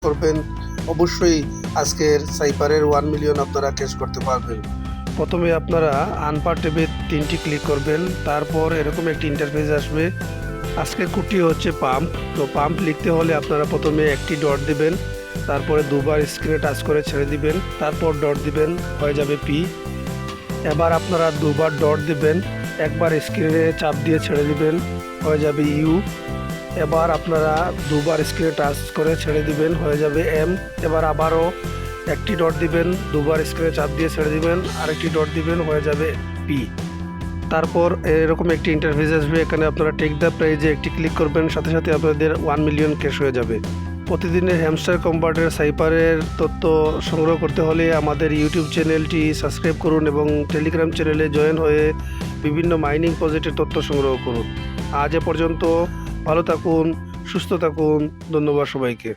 করবেন, অবশ্যই আজকের সাইপারের 1 মিলিয়ন আপনারা ক্যাশ করতে পারবেন। প্রথমে আপনারা আনপার ট্যাবে 3টি ক্লিক করবেন, তারপর এরকম একটি ইন্টারফেস আসবে। আজকের কোডটি হচ্ছে পাম্প। তো পাম্প লিখতে হলে আপনারা প্রথমে একটি ডট দিবেন, তারপরে দুবার স্ক্রিনে টাচ করে ছেড়ে দিবেন, তারপর ডট দিবেন, হয়ে যাবে পি। এবার আপনারা দুবার ডট দিবেন, একবার স্ক্রিনে চাপ দিয়ে ছেড়ে দিবেন, হয়ে যাবে ইউ। এবার আপনারা দুবার স্ক্রিনে টাচ করে ছেড়ে দিবেন, হয়ে যাবে এম। এবার আবারও একটি ডট দিবেন, দুবার স্ক্রিনে চাপ দিয়ে ছেড়ে দিবেন, আরেকটি ডট দিবেন, হয়ে যাবে পি। তারপর এরকম একটি ইন্টারফেস আসবে, এখানে আপনারা টেক দ্য প্রাইজে একটি ক্লিক করবেন, সাথে সাথে আপনাদের 1 মিলিয়ন ক্যাশ হয়ে যাবে। প্রতিদিনের হ্যামস্টার কম্পার্টের সাইপারের তথ্য সংগ্রহ করতে হলে আমাদের ইউটিউব চ্যানেলটি সাবস্ক্রাইব করুন এবং টেলিগ্রাম চ্যানেলে জয়েন হয়ে বিভিন্ন মাইনিং প্রজেক্টের তথ্য সংগ্রহ করুন। আজ এ পর্যন্ত, ভালো থাকুন, সুস্থ থাকুন, ধন্যবাদ সবাইকে।